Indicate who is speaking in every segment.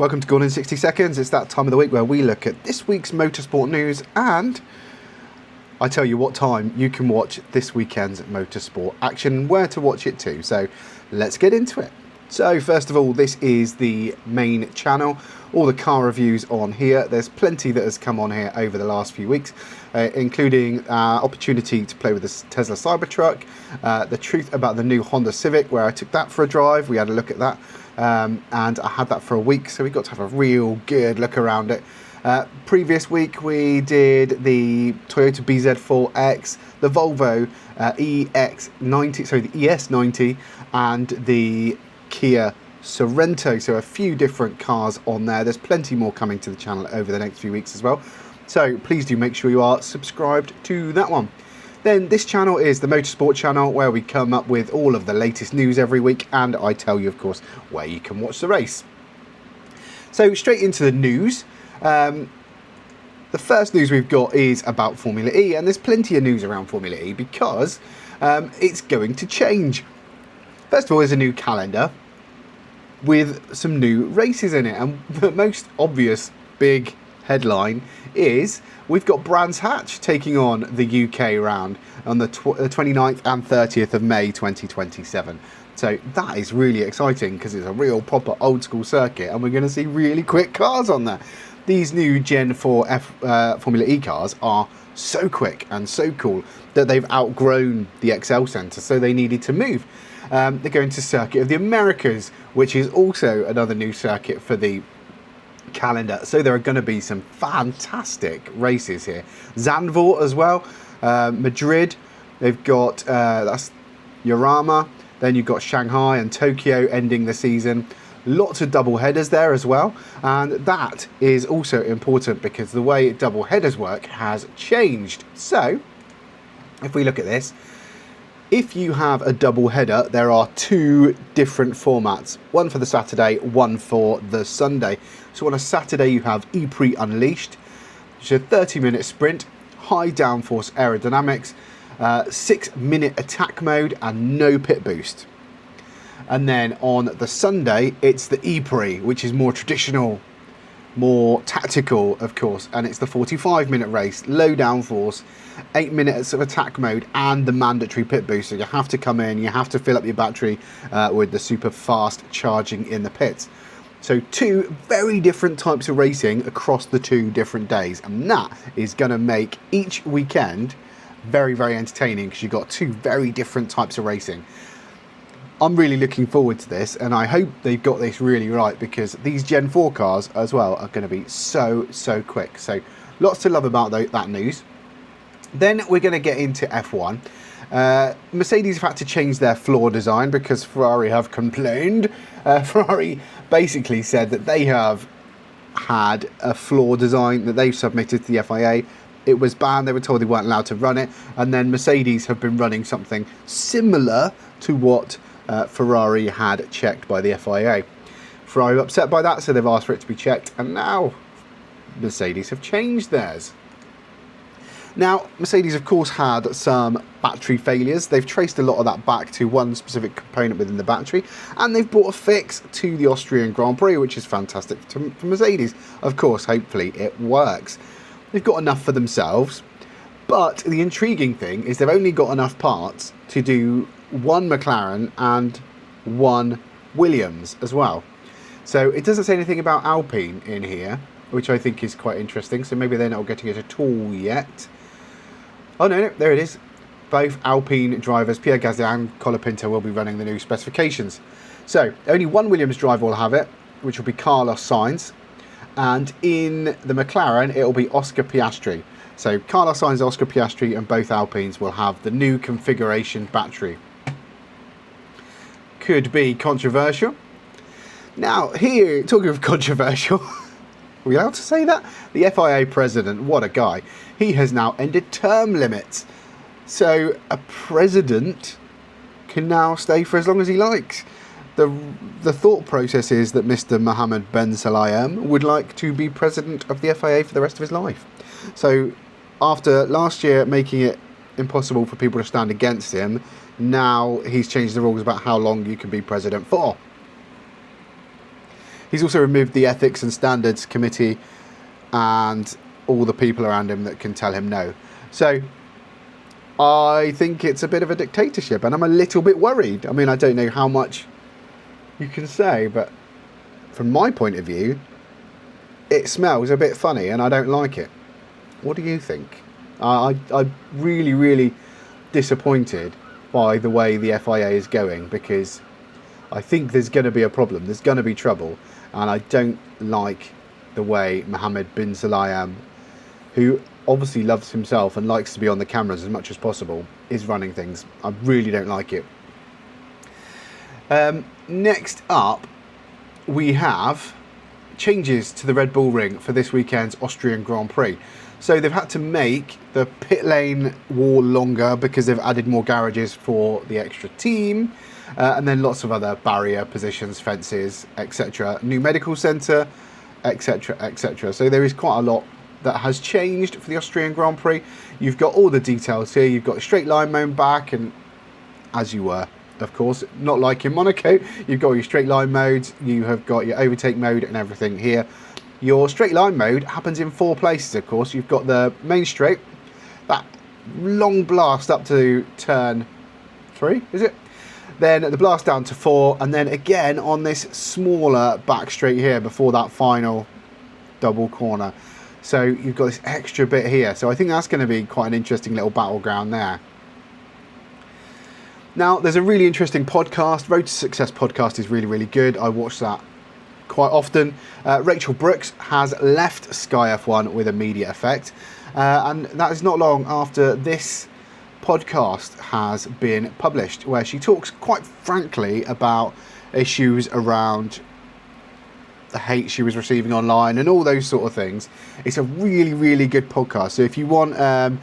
Speaker 1: Welcome to Gone in 60 Seconds. It's that time of the week where we look at this week's motorsport news and I tell you what time you can watch this weekend's motorsport action, where to watch it too. So let's get into it. So first of all, this is the main channel. All the car reviews on here. There's plenty that has come on here over the last few weeks, including opportunity to play with the Tesla Cybertruck, the truth about the new Honda Civic, where I took that for a drive. We had a look at that. And I had that for a week, so we got to have a real good look around it. Previous week we did the Toyota BZ4X, the Volvo EX90, sorry, the ES90, and the Kia Sorento. So a few different cars on there. There's plenty more coming to the channel over the next few weeks as well. So please do make sure you are subscribed to that one. Then this channel is the Motorsport channel, where we come up with all of the latest news every week, and I tell you, of course, where you can watch the race. So straight into the news. The first news we've got is about Formula E, and there's plenty of news around Formula E because it's going to change. First of all, there's a new calendar with some new races in it, and the most obvious big headline is we've got Brands Hatch taking on the UK round on the 29th and 30th of May 2027. So that is really exciting because it's a real proper old school circuit and we're going to see really quick cars on there. These new Gen 4 Formula E cars are so quick and so cool that they've outgrown the XL Centre, so they needed to move. They're going to Circuit of the Americas, which is also another new circuit for the calendar, so there are going to be some fantastic races here. Zandvoort as well, Madrid, they've got that's Yorama, then you've got Shanghai and Tokyo ending the season. Lots of double headers there as well, and that is also important because the way double headers work has changed. So if we look at this, if you have a double header, there are two different formats, one for the Saturday, one for the Sunday. So on a Saturday you have ePrix Unleashed, which is a 30-minute sprint, high downforce aerodynamics, 6-minute attack mode and no pit boost. And then on the Sunday it's the ePrix, which is more traditional, more tactical of course, and it's the 45-minute race, low downforce, 8 minutes of attack mode and the mandatory pit boost. So you have to come in, you have to fill up your battery with the super fast charging in the pits. So two very different types of racing across the 2 different days, and that is going to make each weekend very, very entertaining because you've got 2 very different types of racing. I'm really looking forward to this, and I hope they've got this really right because these Gen 4 cars as well are going to be so quick. So lots to love about that news. Then we're going to get into F1. Mercedes have had to change their floor design because Ferrari have complained. Ferrari basically said that they have had a floor design that they've submitted to the FIA. It was banned, they were told they weren't allowed to run it, and then Mercedes have been running something similar to what Ferrari had checked by the FIA. Ferrari were upset by that, so they've asked for it to be checked, and now Mercedes have changed theirs. Now, Mercedes, of course, had some battery failures. They've traced a lot of that back to one specific component within the battery, and they've brought a fix to the Austrian Grand Prix, which is fantastic for Mercedes. Of course, hopefully it works. They've got enough for themselves, but the intriguing thing is they've only got enough parts to do one McLaren and one Williams as well. So it doesn't say anything about Alpine in here, which I think is quite interesting. So maybe they're not getting it at all yet. Oh no, there it is. Both Alpine drivers, Pierre Gasly and Colapinto, will be running the new specifications. So only one Williams driver will have it, which will be Carlos Sainz. And in the McLaren, it will be Oscar Piastri. So Carlos Sainz, Oscar Piastri, and both Alpines will have the new configuration battery. Could be controversial. Now, here, talking of controversial, are we allowed to say that? The FIA president, what a guy. He has now ended term limits. So a president can now stay for as long as he likes. The thought process is that Mr. Mohammed Ben Sulayem would like to be president of the FIA for the rest of his life. So after last year making it impossible for people to stand against him, now he's changed the rules about how long you can be president for. He's also removed the Ethics and Standards Committee and all the people around him that can tell him no. So I think it's a bit of a dictatorship, and I'm a little bit worried. I mean, I don't know how much you can say, but from my point of view, it smells a bit funny and I don't like it. What do you think? I'm really, really disappointed by the way the FIA is going, because I think there's going to be a problem. There's going to be trouble, and I don't like the way Mohammed bin Sulayem, who obviously loves himself and likes to be on the cameras as much as possible, is running things. I really don't like it. Next up, we have changes to the Red Bull Ring for this weekend's Austrian Grand Prix. So they've had to make the pit lane wall longer because they've added more garages for the extra team, and then lots of other barrier positions, fences, etc. New medical centre, etc, etc. So there is quite a lot that has changed for the Austrian Grand Prix. You've got all the details here. You've got a straight line mode back, and as you were, of course, not like in Monaco, you've got your straight line modes, you have got your overtake mode and everything here. Your straight line mode happens in 4 places, of course. You've got the main straight, that long blast up to turn 3, is it? Then the blast down to 4, and then again on this smaller back straight here before that final double corner. So you've got this extra bit here. So I think that's going to be quite an interesting little battleground there. Now, there's a really interesting podcast. Road to Success podcast is really, really good. I watch that quite often. Rachel Brooks has left Sky F1 with immediate effect. And that is not long after this podcast has been published, where she talks quite frankly about issues around the hate she was receiving online and all those sort of things. It's a really, really good podcast. So if you want a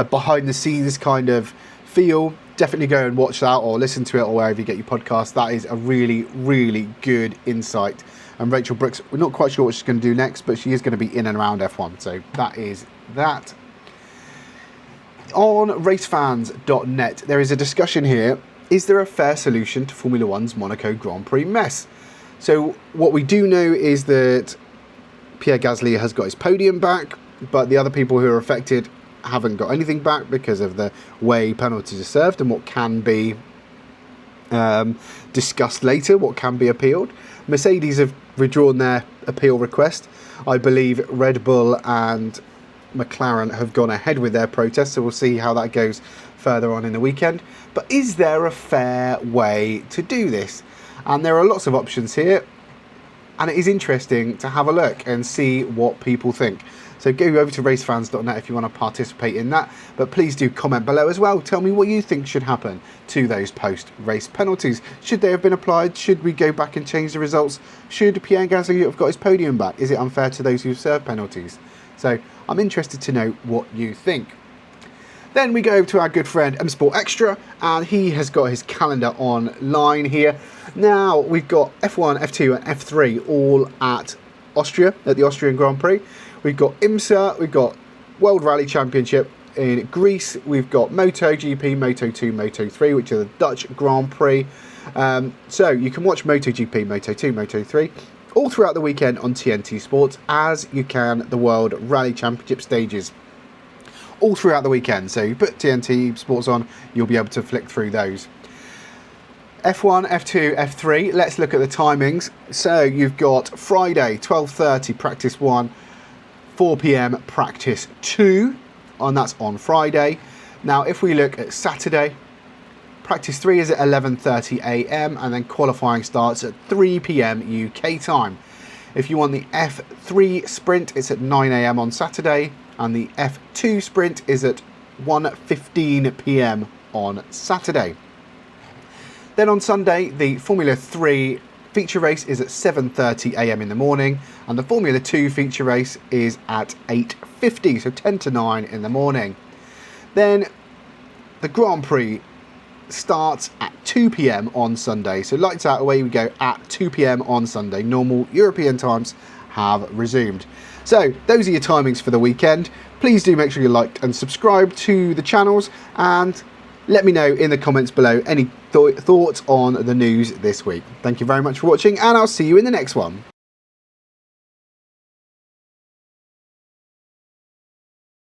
Speaker 1: behind the scenes kind of feel, definitely go and watch that or listen to it or wherever you get your podcast. That is a really, really good insight. And Rachel Brooks, we're not quite sure what she's going to do next, but she is going to be in and around F1. So that is that. On racefans.net, there is a discussion here. Is there a fair solution to Formula One's Monaco Grand Prix mess? So what we do know is that Pierre Gasly has got his podium back, but the other people who are affected haven't got anything back because of the way penalties are served and what can be discussed later, what can be appealed. Mercedes have withdrawn their appeal request. I believe Red Bull and McLaren have gone ahead with their protest, so we'll see how that goes further on in the weekend. But is there a fair way to do this? And there are lots of options here, and it is interesting to have a look and see what people think. So go over to racefans.net if you want to participate in that, but please do comment below as well. Tell me what you think should happen to those post-race penalties. Should they have been applied? Should we go back and change the results? Should Pierre Gasly have got his podium back? Is it unfair to those who serve penalties? So I'm interested to know what you think. Then we go over to our good friend Sport Extra, and he has got his calendar online here. Now we've got F1, F2 and F3 all at Austria, at the Austrian Grand Prix. We've got IMSA, we've got World Rally Championship in Greece, we've got MotoGP, Moto2, Moto3, which are the Dutch Grand Prix. So you can watch MotoGP, Moto2, Moto3 all throughout the weekend on TNT Sports, as you can the World Rally Championship stages all throughout the weekend. So you put TNT Sports on, you'll be able to flick through those. F1, F2, F3, let's look at the timings. So you've got Friday, 12:30, practice 1, 4 p.m, practice 2, and that's on Friday. Now, if we look at Saturday, practice 3 is at 11:30 a.m, and then qualifying starts at 3 p.m. UK time. If you want the F3 sprint, it's at 9 a.m. on Saturday, and the F2 sprint is at 1:15 p.m. on Saturday. Then on Sunday, the Formula 3 feature race is at 7:30 a.m. in the morning, and the Formula 2 feature race is at 8:50, so 10 to 9 in the morning. Then the Grand Prix starts at 2 p.m. on Sunday, so lights out, away we go at 2 p.m. on Sunday. Normal European times have resumed. So those are your timings for the weekend. Please do make sure you like and subscribe to the channels, and let me know in the comments below any thoughts on the news this week. Thank you very much for watching, and I'll see you in the next one.